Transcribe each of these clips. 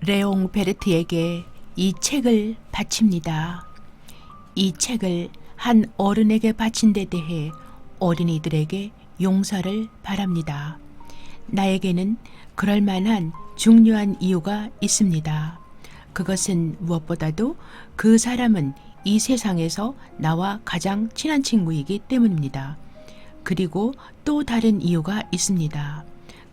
레옹 베르트에게 이 책을 바칩니다. 이 책을 한 어른에게 바친 데 대해 어린이들에게 용서를 바랍니다. 나에게는 그럴 만한 중요한 이유가 있습니다. 그것은 무엇보다도 그 사람은 이 세상에서 나와 가장 친한 친구이기 때문입니다. 그리고 또 다른 이유가 있습니다.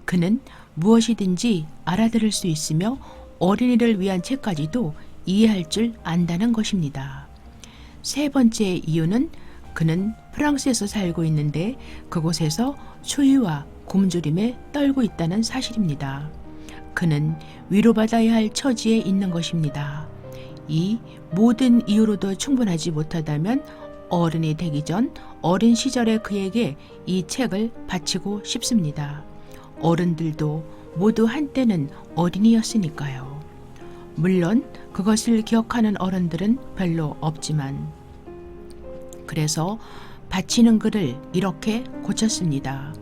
그는 무엇이든지 알아들을 수 있으며 어린이를 위한 책까지도 이해할 줄 안다는 것입니다. 세 번째 이유는 그는 프랑스에서 살고 있는데 그곳에서 추위와 굶주림에 떨고 있다는 사실입니다. 그는 위로받아야 할 처지에 있는 것입니다. 이 모든 이유로도 충분하지 못하다면 어른이 되기 전 어린 시절의 그에게 이 책을 바치고 싶습니다. 어른들도 모두 한때는 어린이였으니까요. 물론 그것을 기억하는 어른들은 별로 없지만 그래서 바치는 글을 이렇게 고쳤습니다.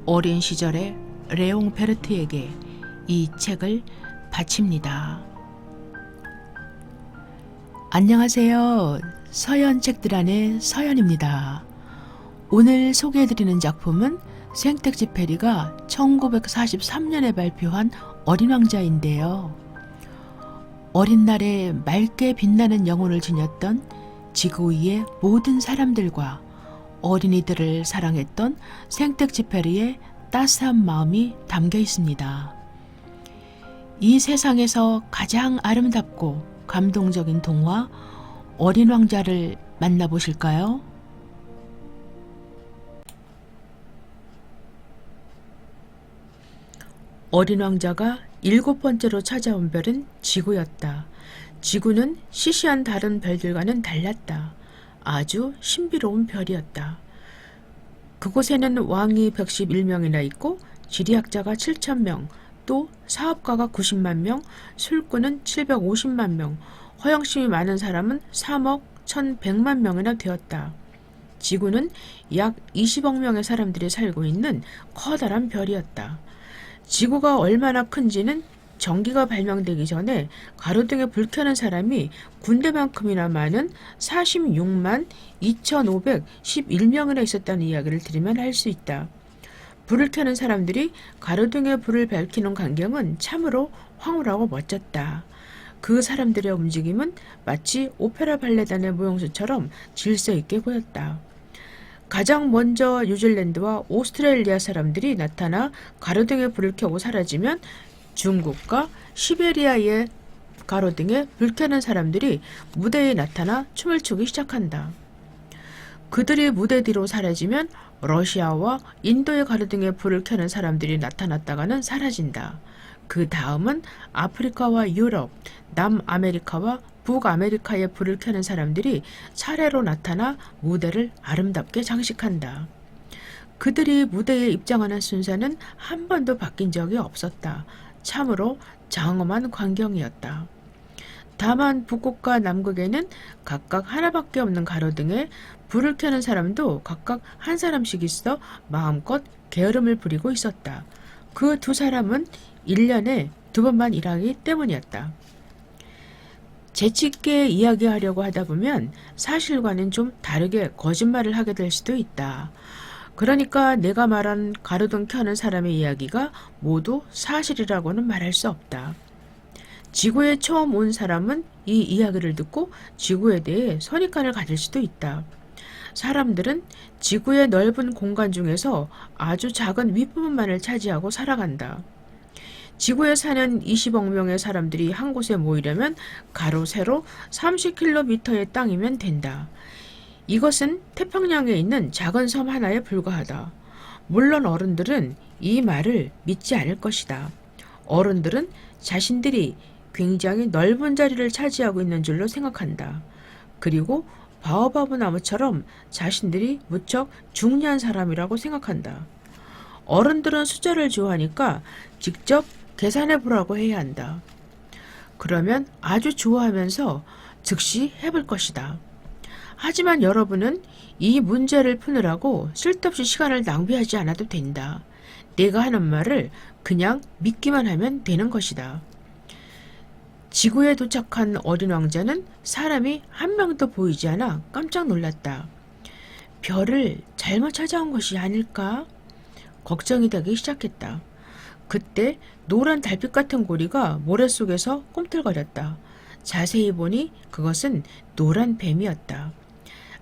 어린 시절의 레옹 베르트에게 이 책을 바칩니다. 안녕하세요. 서연 책들 안의 서연입니다. 오늘 소개해드리는 작품은 생텍쥐페리가 1943년에 발표한 어린 왕자인데요. 어린 날에 맑게 빛나는 영혼을 지녔던 지구 위의 모든 사람들과 어린이들을 사랑했던 생텍쥐페리의 따스한 마음이 담겨 있습니다. 이 세상에서 가장 아름답고 감동적인 동화 어린 왕자를 만나보실까요? 어린 왕자가 7번째로 찾아온 별은 지구였다. 지구는 시시한 다른 별들과는 달랐다. 아주 신비로운 별이었다. 그곳에는 왕이 111명이나 있고 지리학자가 7,000명, 또 사업가가 90만 명, 술꾼은 750만 명, 허영심이 많은 사람은 3억 1,100만 명이나 되었다. 지구는 약 20억 명의 사람들이 살고 있는 커다란 별이었다. 지구가 얼마나 큰지는 전기가 발명되기 전에 가로등에 불 켜는 사람이 군대만큼이나 많은 46만 2,511명이나 있었다는 이야기를 들으면 알 수 있다. 불을 켜는 사람들이 가로등에 불을 밝히는 광경은 참으로 황홀하고 멋졌다. 그 사람들의 움직임은 마치 오페라 발레단의 무용수처럼 질서 있게 보였다. 가장 먼저 뉴질랜드와 오스트레일리아 사람들이 나타나 가로등에 불을 켜고 사라지면 중국과 시베리아의 가로등에 불 켜는 사람들이 무대에 나타나 춤을 추기 시작한다. 그들이 무대 뒤로 사라지면 러시아와 인도의 가로등에 불을 켜는 사람들이 나타났다가는 사라진다. 그 다음은 아프리카와 유럽, 남아메리카와 북아메리카에 불을 켜는 사람들이 차례로 나타나 무대를 아름답게 장식한다. 그들이 무대에 입장하는 순서는 한 번도 바뀐 적이 없었다. 참으로 장엄한 광경이었다. 다만 북극과 남극에는 각각 하나밖에 없는 가로등에 불을 켜는 사람도 각각 한 사람씩 있어 마음껏 게으름을 부리고 있었다. 그 두 사람은 1년에 2번만 일하기 때문이었다. 재치있게 이야기하려고 하다 보면 사실과는 좀 다르게 거짓말을 하게 될 수도 있다. 그러니까 내가 말한 가로등 켜는 사람의 이야기가 모두 사실이라고는 말할 수 없다. 지구에 처음 온 사람은 이 이야기를 듣고 지구에 대해 선입관을 가질 수도 있다. 사람들은 지구의 넓은 공간 중에서 아주 작은 윗부분만을 차지하고 살아간다. 지구에 사는 20억 명의 사람들이 한 곳에 모이려면 가로 세로 30km의 땅이면 된다. 이것은 태평양에 있는 작은 섬 하나에 불과하다. 물론 어른들은 이 말을 믿지 않을 것이다. 어른들은 자신들이 굉장히 넓은 자리를 차지하고 있는 줄로 생각한다. 그리고 바오바브 나무처럼 자신들이 무척 중요한 사람이라고 생각한다. 어른들은 숫자를 좋아하니까 직접 계산해 보라고 해야 한다. 그러면 아주 좋아하면서 즉시 해볼 것이다. 하지만 여러분은 이 문제를 푸느라고 쓸데없이 시간을 낭비하지 않아도 된다. 내가 하는 말을 그냥 믿기만 하면 되는 것이다. 지구에 도착한 어린 왕자는 사람이 한 명도 보이지 않아 깜짝 놀랐다. 별을 잘못 찾아온 것이 아닐까? 걱정이 되기 시작했다. 그때 노란 달빛 같은 고리가 모래 속에서 꿈틀거렸다. 자세히 보니 그것은 노란 뱀이었다.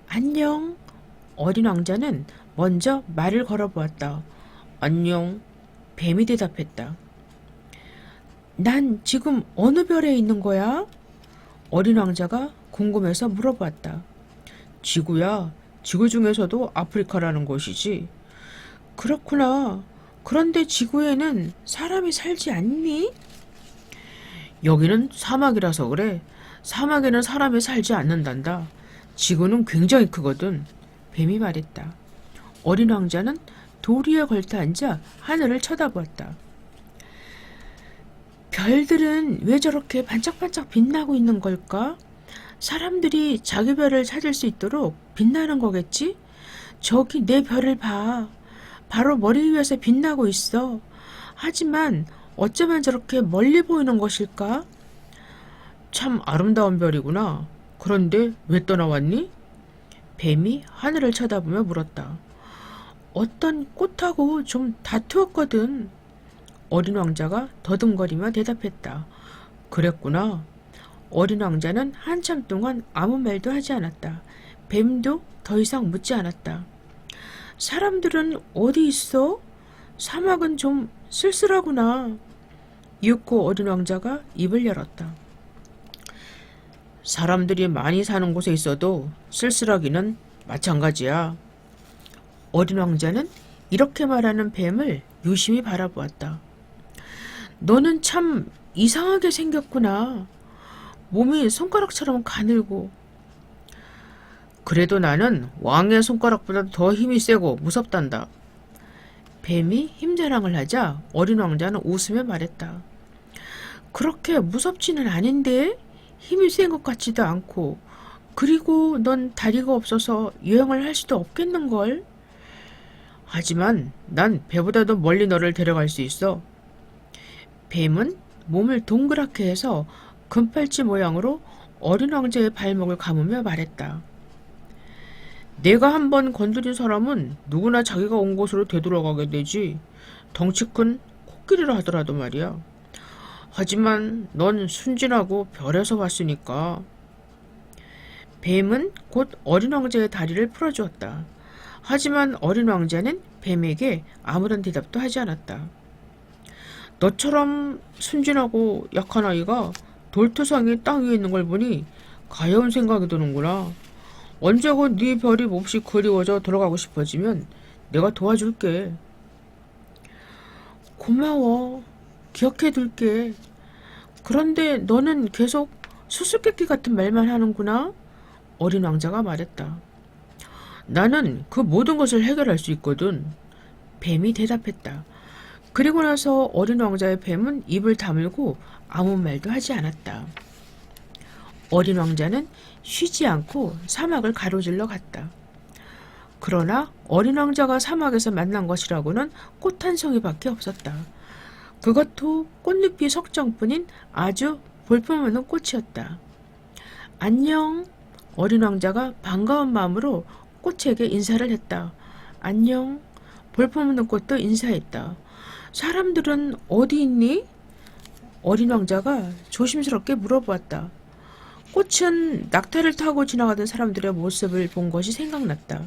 안녕. 어린 왕자는 먼저 말을 걸어보았다. 안녕. 뱀이 대답했다. 난 지금 어느 별에 있는 거야? 어린 왕자가 궁금해서 물어보았다. 지구야. 지구 중에서도 아프리카라는 곳이지. 그렇구나. 그런데 지구에는 사람이 살지 않니? 여기는 사막이라서 그래. 사막에는 사람이 살지 않는단다. 지구는 굉장히 크거든. 뱀이 말했다. 어린 왕자는 돌 위에 걸터 앉아 하늘을 쳐다보았다. 별들은 왜 저렇게 반짝반짝 빛나고 있는 걸까? 사람들이 자기 별을 찾을 수 있도록 빛나는 거겠지? 저기 내 별을 봐. 바로 머리 위에서 빛나고 있어. 하지만 어쩌면 저렇게 멀리 보이는 것일까? 참 아름다운 별이구나. 그런데 왜 떠나왔니? 뱀이 하늘을 쳐다보며 물었다. 어떤 꽃하고 좀 다투었거든. 어린 왕자가 더듬거리며 대답했다. 그랬구나. 어린 왕자는 한참 동안 아무 말도 하지 않았다. 뱀도 더 이상 묻지 않았다. 사람들은 어디 있어? 사막은 좀 쓸쓸하구나. 이윽고 어린 왕자가 입을 열었다. 사람들이 많이 사는 곳에 있어도 쓸쓸하기는 마찬가지야. 어린 왕자는 이렇게 말하는 뱀을 유심히 바라보았다. 너는 참 이상하게 생겼구나. 몸이 손가락처럼 가늘고. 그래도 나는 왕의 손가락보다 더 힘이 세고 무섭단다. 뱀이 힘자랑을 하자 어린 왕자는 웃으며 말했다. 그렇게 무섭지는 않은데? 힘이 센 것 같지도 않고. 그리고 넌 다리가 없어서 여행을 할 수도 없겠는걸? 하지만 난 배보다도 멀리 너를 데려갈 수 있어. 뱀은 몸을 동그랗게 해서 금팔찌 모양으로 어린 왕자의 발목을 감으며 말했다. 내가 한번 건드린 사람은 누구나 자기가 온 곳으로 되돌아가게 되지. 덩치 큰 코끼리라 하더라도 말이야. 하지만 넌 순진하고 별에서 왔으니까. 뱀은 곧 어린 왕자의 다리를 풀어주었다. 하지만 어린 왕자는 뱀에게 아무런 대답도 하지 않았다. 너처럼 순진하고 약한 아이가 돌투성이 땅 위에 있는 걸 보니 가여운 생각이 드는구나. 언제건 네 별이 몹시 그리워져 돌아가고 싶어지면 내가 도와줄게. 고마워. 기억해둘게. 그런데 너는 계속 수수께끼 같은 말만 하는구나. 어린 왕자가 말했다. 나는 그 모든 것을 해결할 수 있거든. 뱀이 대답했다. 그리고 나서 어린 왕자의 뱀은 입을 다물고 아무 말도 하지 않았다. 어린 왕자는 쉬지 않고 사막을 가로질러 갔다. 그러나 어린 왕자가 사막에서 만난 것이라고는 꽃 한 송이밖에 없었다. 그것도 꽃잎이 석정뿐인 아주 볼품없는 꽃이었다. 안녕. 어린 왕자가 반가운 마음으로 꽃에게 인사를 했다. 안녕. 볼품없는 꽃도 인사했다. 사람들은 어디 있니? 어린 왕자가 조심스럽게 물어보았다. 꽃은 낙타를 타고 지나가던 사람들의 모습을 본 것이 생각났다.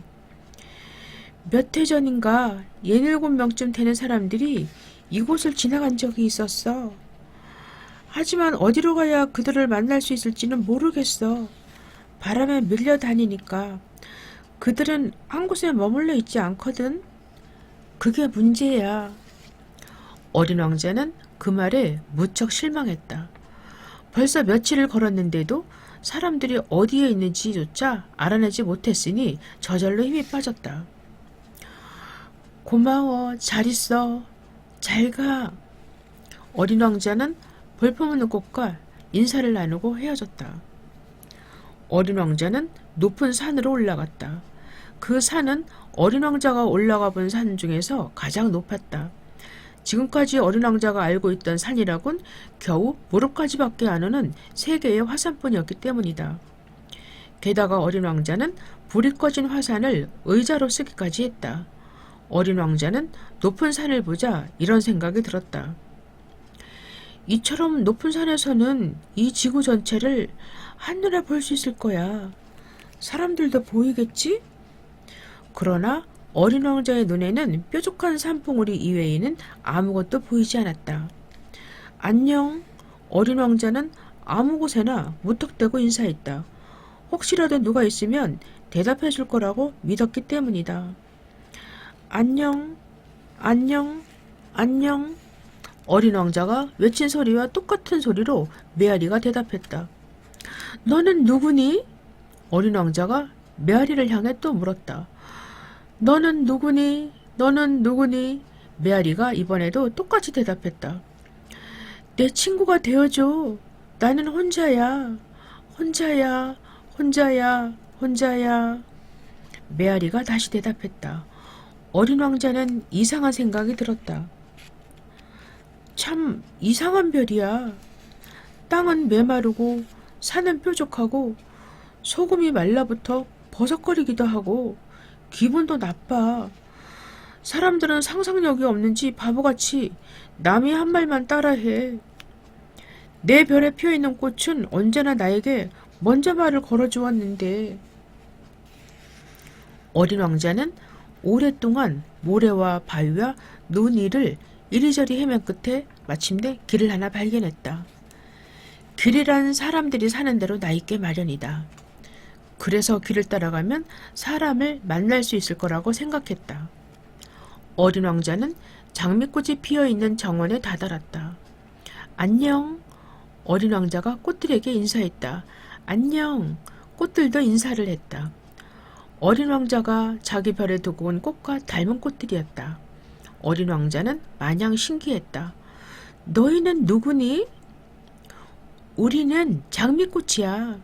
몇 해 전인가 17명쯤 되는 사람들이 이곳을 지나간 적이 있었어. 하지만 어디로 가야 그들을 만날 수 있을지는 모르겠어. 바람에 밀려다니니까. 그들은 한 곳에 머물러 있지 않거든. 그게 문제야. 어린 왕자는 그 말에 무척 실망했다. 벌써 며칠을 걸었는데도 사람들이 어디에 있는지조차 알아내지 못했으니 저절로 힘이 빠졌다. 고마워. 잘 있어. 잘 가. 어린 왕자는 볼품없는 꽃과 인사를 나누고 헤어졌다. 어린 왕자는 높은 산으로 올라갔다. 그 산은 어린 왕자가 올라가 본 산 중에서 가장 높았다. 지금까지 어린 왕자가 알고 있던 산이라곤 겨우 무릎까지밖에 안 오는 세 개의 화산뿐이었기 때문이다. 게다가 어린 왕자는 불이 꺼진 화산을 의자로 쓰기까지 했다. 어린 왕자는 높은 산을 보자 이런 생각이 들었다. 이처럼 높은 산에서는 이 지구 전체를 한눈에 볼 수 있을 거야. 사람들도 보이겠지? 그러나 어린 왕자의 눈에는 뾰족한 산봉우리 이외에는 아무것도 보이지 않았다. 안녕. 어린 왕자는 아무 곳에나 무턱대고 인사했다. 혹시라도 누가 있으면 대답해 줄 거라고 믿었기 때문이다. 안녕, 안녕, 안녕. 어린 왕자가 외친 소리와 똑같은 소리로 메아리가 대답했다. 너는 누구니? 어린 왕자가 메아리를 향해 또 물었다. 너는 누구니? 너는 누구니? 메아리가 이번에도 똑같이 대답했다. 내 친구가 되어줘. 나는 혼자야. 혼자야. 혼자야. 혼자야. 메아리가 다시 대답했다. 어린 왕자는 이상한 생각이 들었다. 참 이상한 별이야. 땅은 메마르고 산은 뾰족하고 소금이 말라붙어 버석거리기도 하고 기분도 나빠. 사람들은 상상력이 없는지 바보같이 남이 한 말만 따라해. 내 별에 피어있는 꽃은 언제나 나에게 먼저 말을 걸어주었는데. 어린 왕자는 오랫동안 모래와 바위와 눈 위를 이리저리 헤맨 끝에 마침내 길을 하나 발견했다. 길이란 사람들이 사는 대로 나 있게 마련이다. 그래서 길을 따라가면 사람을 만날 수 있을 거라고 생각했다. 어린 왕자는 장미꽃이 피어있는 정원에 다다랐다. 안녕. 어린 왕자가 꽃들에게 인사했다. 안녕. 꽃들도 인사를 했다. 어린 왕자가 자기 별에 두고 온 꽃과 닮은 꽃들이었다. 어린 왕자는 마냥 신기했다. 너희는 누구니? 우리는 장미꽃이야.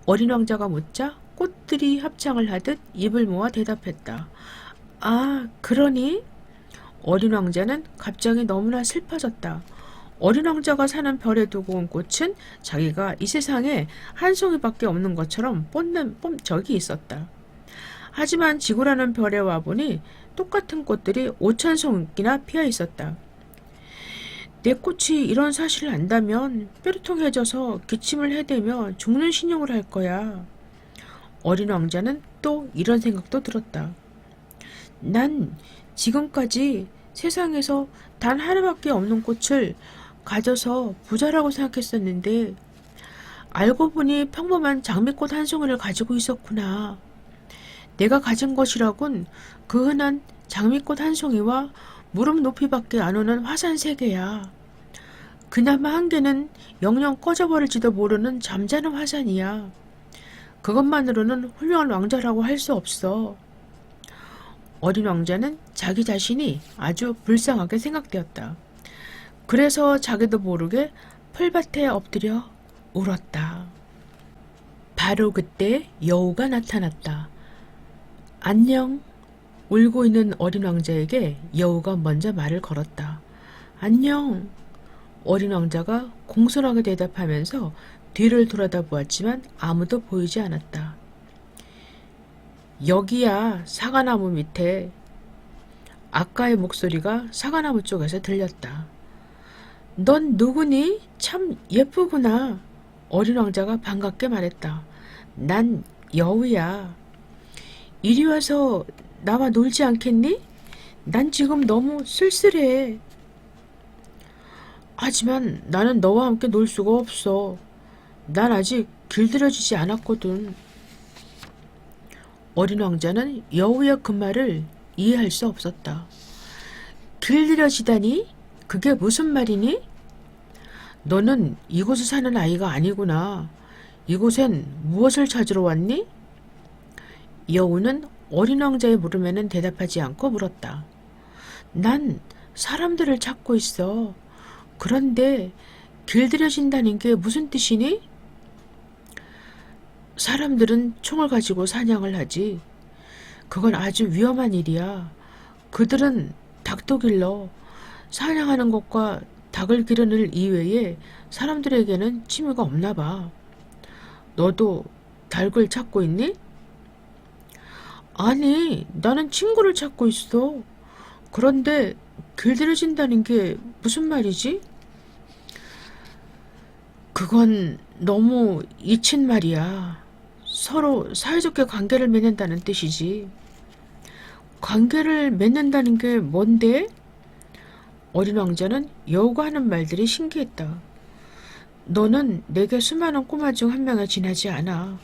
어린 왕자가 묻자 꽃들이 합창을 하듯 입을 모아 대답했다. 아, 그러니? 어린 왕자는 갑자기 너무나 슬퍼졌다. 어린 왕자가 사는 별에 두고 온 꽃은 자기가 이 세상에 한 송이밖에 없는 것처럼 뽐낸 적이 있었다. 하지만 지구라는 별에 와보니 똑같은 꽃들이 5,000송이나 피어 있었다. 내 꽃이 이런 사실을 안다면 뾰루통해져서 기침을 해대며 죽는 신용을 할 거야. 어린 왕자는 또 이런 생각도 들었다. 난 지금까지 세상에서 단 하나밖에 없는 꽃을 가져서 부자라고 생각했었는데 알고 보니 평범한 장미꽃 한 송이를 가지고 있었구나. 내가 가진 것이라곤 그 흔한 장미꽃 한 송이와 무릎 높이밖에 안 오는 화산 세 개야. 그나마 한 개는 영영 꺼져버릴지도 모르는 잠자는 화산이야. 그것만으로는 훌륭한 왕자라고 할 수 없어. 어린 왕자는 자기 자신이 아주 불쌍하게 생각되었다. 그래서 자기도 모르게 풀밭에 엎드려 울었다. 바로 그때 여우가 나타났다. 안녕. 울고 있는 어린 왕자에게 여우가 먼저 말을 걸었다. 안녕. 어린 왕자가 공손하게 대답하면서 뒤를 돌아다 보았지만 아무도 보이지 않았다. 여기야, 사과나무 밑에. 아까의 목소리가 사과나무 쪽에서 들렸다. 넌 누구니? 참 예쁘구나. 어린 왕자가 반갑게 말했다. 난 여우야. 이리 와서 나와 놀지 않겠니? 난 지금 너무 쓸쓸해. 하지만 나는 너와 함께 놀 수가 없어. 난 아직 길들여지지 않았거든. 어린 왕자는 여우의 그 말을 이해할 수 없었다. 길들여지다니? 그게 무슨 말이니? 너는 이곳에 사는 아이가 아니구나. 이곳엔 무엇을 찾으러 왔니? 여우는 어린 왕자의 물음에는 대답하지 않고 물었다. 난 사람들을 찾고 있어. 그런데 길들여진다는 게 무슨 뜻이니? 사람들은 총을 가지고 사냥을 하지. 그건 아주 위험한 일이야. 그들은 닭도 길러. 사냥하는 것과 닭을 기르는 이외에 사람들에게는 취미가 없나 봐. 너도 닭을 찾고 있니? 아니, 나는 친구를 찾고 있어. 그런데 길들여진다는 게 무슨 말이지? 그건 너무 잊힌 말이야. 서로 사이좋게 관계를 맺는다는 뜻이지. 관계를 맺는다는 게 뭔데? 어린 왕자는 여우가 하는 말들이 신기했다. 너는 내게 수많은 꼬마 중 한 명에 지나지 않아.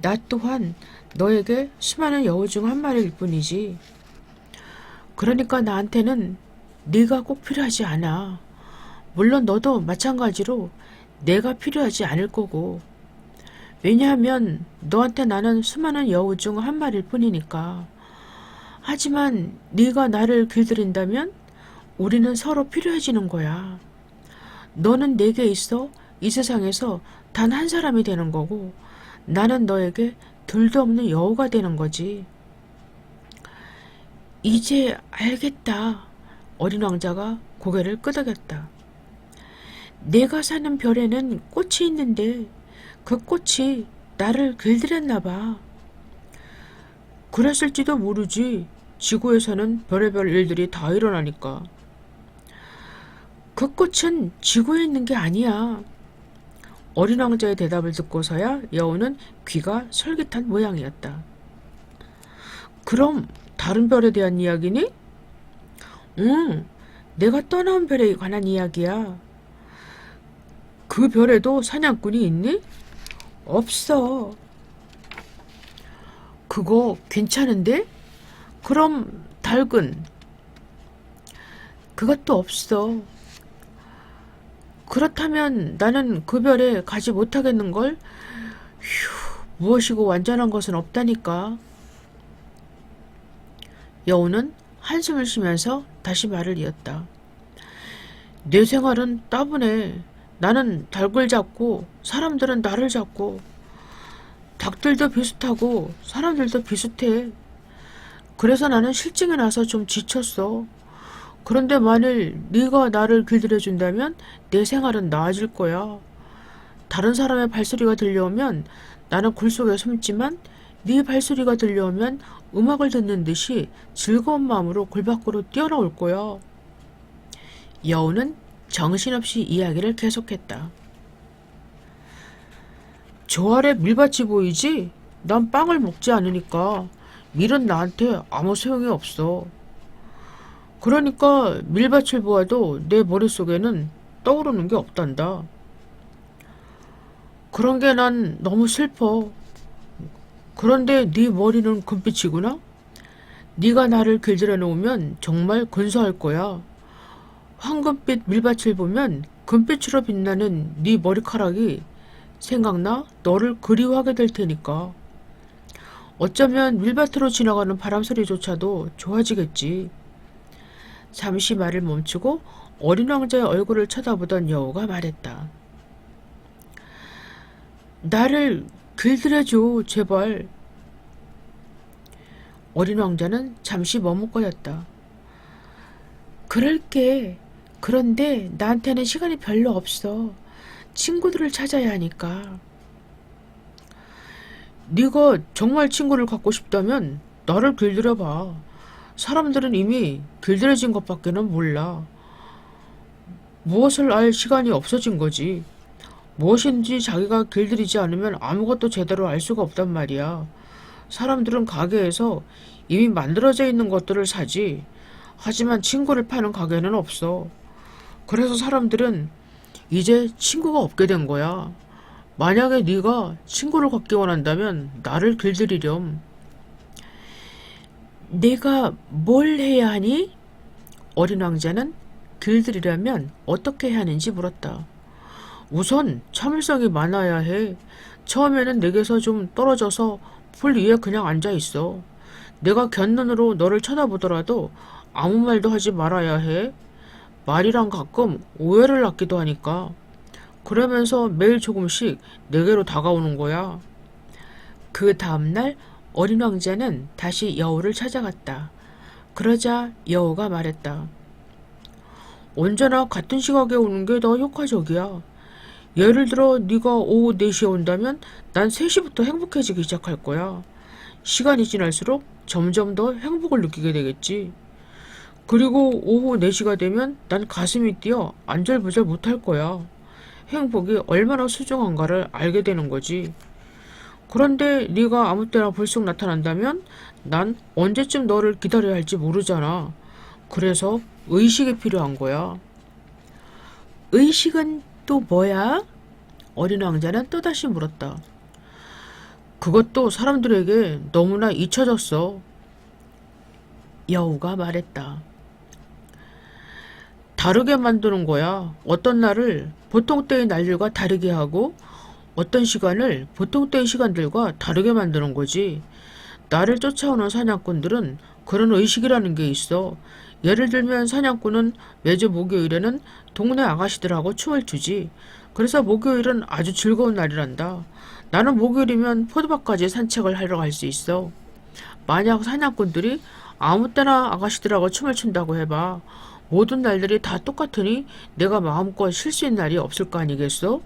나 또한 너에게 수많은 여우 중 한 마리일 뿐이지. 그러니까 나한테는 네가 꼭 필요하지 않아. 물론 너도 마찬가지로 내가 필요하지 않을 거고. 왜냐하면 너한테 나는 수많은 여우 중 한 마리일 뿐이니까. 하지만 네가 나를 길들인다면 우리는 서로 필요해지는 거야. 너는 내게 있어 이 세상에서 단 한 사람이 되는 거고 나는 너에게 둘도 없는 여우가 되는 거지. 이제 알겠다. 어린 왕자가 고개를 끄덕였다. 내가 사는 별에는 꽃이 있는데 그 꽃이 나를 길들였나 봐. 그랬을지도 모르지. 지구에서는 별의별 일들이 다 일어나니까. 그 꽃은 지구에 있는 게 아니야. 어린 왕자의 대답을 듣고서야 여우는 귀가 솔깃한 모양이었다. 그럼 다른 별에 대한 이야기니? 응, 내가 떠나온 별에 관한 이야기야. 그 별에도 사냥꾼이 있니? 없어. 그거 괜찮은데? 그럼 닭은? 그것도 없어. 그렇다면 나는 그 별에 가지 못하겠는걸? 휴, 무엇이고 완전한 것은 없다니까. 여우는 한숨을 쉬면서 다시 말을 이었다. 내 생활은 따분해. 나는 닭을 잡고 사람들은 나를 잡고 닭들도 비슷하고 사람들도 비슷해. 그래서 나는 실증이 나서 좀 지쳤어. 그런데 만일 네가 나를 길들여준다면 내 생활은 나아질 거야. 다른 사람의 발소리가 들려오면 나는 굴 속에 숨지만 네 발소리가 들려오면 음악을 듣는 듯이 즐거운 마음으로 굴 밖으로 뛰어나올 거야. 여우는 정신없이 이야기를 계속했다. 저 아래 밀밭이 보이지? 난 빵을 먹지 않으니까 밀은 나한테 아무 소용이 없어. 그러니까 밀밭을 보아도 내 머릿속에는 떠오르는 게 없단다. 그런 게 난 너무 슬퍼. 그런데 네 머리는 금빛이구나? 네가 나를 길들여 놓으면 정말 근사할 거야. 황금빛 밀밭을 보면 금빛으로 빛나는 네 머리카락이 생각나 너를 그리워하게 될 테니까. 어쩌면 밀밭으로 지나가는 바람 소리조차도 좋아지겠지. 잠시 말을 멈추고 어린 왕자의 얼굴을 쳐다보던 여우가 말했다. 나를 길들여줘, 제발. 어린 왕자는 잠시 머뭇거렸다. 그럴게. 그런데 나한테는 시간이 별로 없어. 친구들을 찾아야 하니까. 네가 정말 친구를 갖고 싶다면 나를 길들여봐. 사람들은 이미 길들여진 것밖에는 몰라. 무엇을 알 시간이 없어진 거지. 무엇인지 자기가 길들이지 않으면 아무것도 제대로 알 수가 없단 말이야. 사람들은 가게에서 이미 만들어져 있는 것들을 사지. 하지만 친구를 파는 가게는 없어. 그래서 사람들은 이제 친구가 없게 된 거야. 만약에 네가 친구를 갖기 원한다면 나를 길들이렴. 내가 뭘 해야 하니? 어린 왕자는 길들이려면 어떻게 해야 하는지 물었다. 우선 참을성이 많아야 해. 처음에는 내게서 좀 떨어져서 풀 위에 그냥 앉아 있어. 내가 곁눈으로 너를 쳐다보더라도 아무 말도 하지 말아야 해. 말이란 가끔 오해를 낳기도 하니까. 그러면서 매일 조금씩 내게로 다가오는 거야. 그 다음날 어린 왕자는 다시 여우를 찾아갔다. 그러자 여우가 말했다. 언제나 같은 시각에 오는 게 더 효과적이야. 예를 들어 네가 오후 4시에 온다면 난 3시부터 행복해지기 시작할 거야. 시간이 지날수록 점점 더 행복을 느끼게 되겠지. 그리고 오후 4시가 되면 난 가슴이 뛰어 안절부절 못할 거야. 행복이 얼마나 소중한가를 알게 되는 거지. 그런데 네가 아무 때나 불쑥 나타난다면 난 언제쯤 너를 기다려야 할지 모르잖아. 그래서 의식이 필요한 거야. 의식은 또 뭐야? 어린 왕자는 또다시 물었다. 그것도 사람들에게 너무나 잊혀졌어. 여우가 말했다. 다르게 만드는 거야. 어떤 날을 보통 때의 날들과 다르게 하고 어떤 시간을 보통 때의 시간들과 다르게 만드는 거지. 나를 쫓아오는 사냥꾼들은 그런 의식이라는 게 있어. 예를 들면 사냥꾼은 매주 목요일에는 동네 아가씨들하고 춤을 추지. 그래서 목요일은 아주 즐거운 날이란다. 나는 목요일이면 포도밭까지 산책을 하러 갈 수 있어. 만약 사냥꾼들이 아무 때나 아가씨들하고 춤을 춘다고 해봐. 모든 날들이 다 똑같으니 내가 마음껏 쉴 수 있는 날이 없을 거 아니겠어?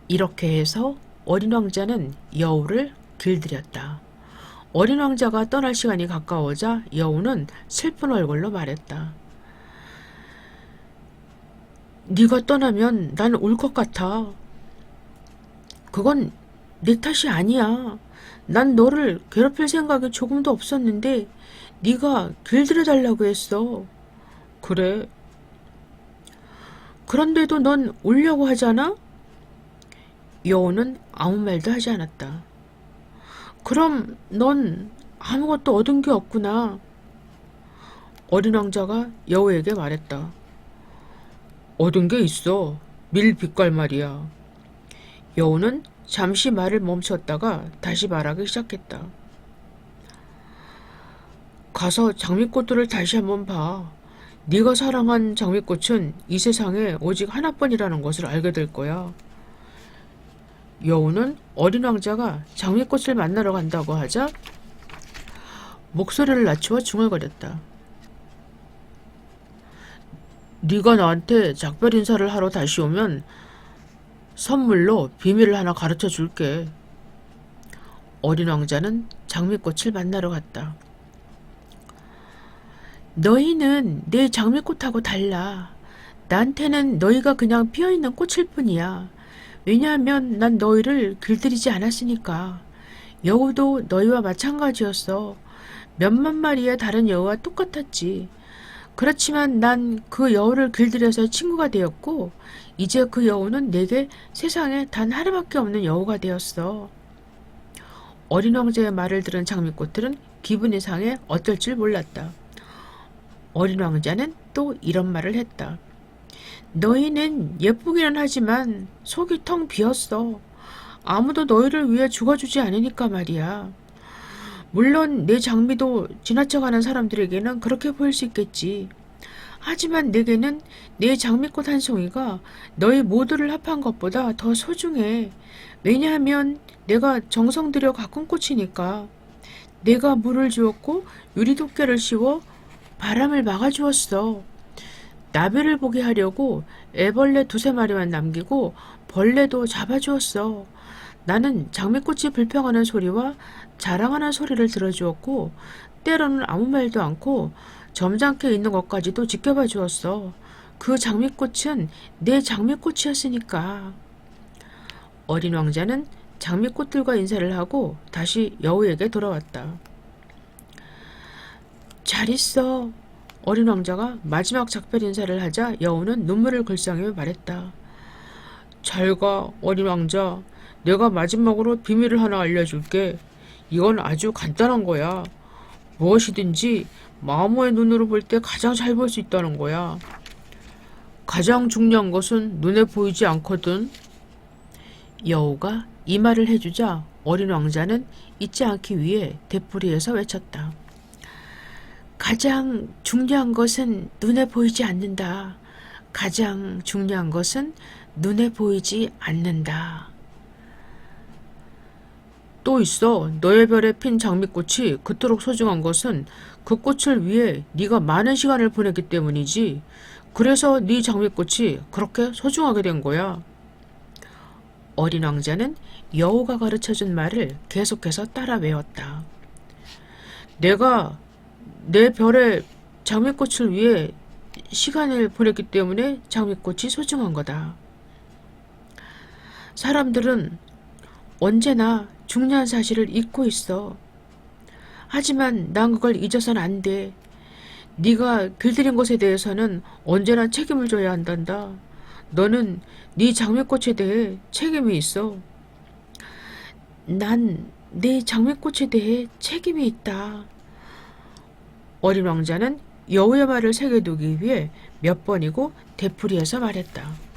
이렇게 해서 어린 왕자는 여우를 길들였다. 어린 왕자가 떠날 시간이 가까워자 여우는 슬픈 얼굴로 말했다. 네가 떠나면 난 울 것 같아. 그건 내 탓이 아니야. 난 너를 괴롭힐 생각이 조금도 없었는데 네가 길들여달라고 했어. 그래. 그런데도 넌 울려고 하잖아? 여우는 아무 말도 하지 않았다. 그럼 넌 아무것도 얻은 게 없구나. 어린 왕자가 여우에게 말했다. 얻은 게 있어. 밀빛깔 말이야. 여우는 잠시 말을 멈췄다가 다시 말하기 시작했다. 가서 장미꽃들을 다시 한번 봐. 네가 사랑한 장미꽃은 이 세상에 오직 하나뿐이라는 것을 알게 될 거야. 여우는 어린 왕자가 장미꽃을 만나러 간다고 하자 목소리를 낮추어 중얼거렸다. 네가 나한테 작별 인사를 하러 다시 오면 선물로 비밀을 하나 가르쳐 줄게. 어린 왕자는 장미꽃을 만나러 갔다. 너희는 내 장미꽃하고 달라. 나한테는 너희가 그냥 피어있는 꽃일 뿐이야. 왜냐하면 난 너희를 길들이지 않았으니까. 여우도 너희와 마찬가지였어. 몇만 마리의 다른 여우와 똑같았지. 그렇지만 난 그 여우를 길들여서 친구가 되었고 이제 그 여우는 내게 세상에 단 하나밖에 없는 여우가 되었어. 어린 왕자의 말을 들은 장미꽃들은 기분이 상해 어쩔 줄 몰랐다. 어린 왕자는 또 이런 말을 했다. 너희는 예쁘기는 하지만 속이 텅 비었어. 아무도 너희를 위해 죽어주지 않으니까 말이야. 물론 내 장미도 지나쳐가는 사람들에게는 그렇게 보일 수 있겠지. 하지만 내게는 내 장미꽃 한 송이가 너희 모두를 합한 것보다 더 소중해. 왜냐하면 내가 정성 들여 가꾼 꽃이니까. 내가 물을 주었고 유리도끼를 씌워 바람을 막아주었어. 나비를 보게 하려고 애벌레 2~3마리만 남기고 벌레도 잡아주었어. 나는 장미꽃이 불평하는 소리와 자랑하는 소리를 들어주었고 때로는 아무 말도 않고 점잖게 있는 것까지도 지켜봐 주었어. 그 장미꽃은 내 장미꽃이었으니까. 어린 왕자는 장미꽃들과 인사를 하고 다시 여우에게 돌아왔다. 잘 있어. 어린 왕자가 마지막 작별 인사를 하자 여우는 눈물을 글썽이며 말했다. 잘 가, 어린 왕자. 내가 마지막으로 비밀을 하나 알려줄게. 이건 아주 간단한 거야. 무엇이든지 마모의 눈으로 볼 때 가장 잘 볼 수 있다는 거야. 가장 중요한 것은 눈에 보이지 않거든. 여우가 이 말을 해주자 어린 왕자는 잊지 않기 위해 되풀이해서 외쳤다. 가장 중요한 것은 눈에 보이지 않는다. 가장 중요한 것은 눈에 보이지 않는다. 또 있어. 너의 별에 핀 장미꽃이 그토록 소중한 것은 그 꽃을 위해 네가 많은 시간을 보냈기 때문이지. 그래서 네 장미꽃이 그렇게 소중하게 된 거야. 어린 왕자는 여우가 가르쳐준 말을 계속해서 따라 외웠다. 내가 내 별에 장미꽃을 위해 시간을 보냈기 때문에 장미꽃이 소중한 거다. 사람들은 언제나 중요한 사실을 잊고 있어. 하지만 난 그걸 잊어선 안 돼. 네가 길들인 것에 대해서는 언제나 책임을 져야 한단다. 너는 네 장미꽃에 대해 책임이 있어. 난 내 장미꽃에 대해 책임이 있다. 어린 왕자는 여우의 말을 새겨두기 위해 몇 번이고 되풀이해서 말했다.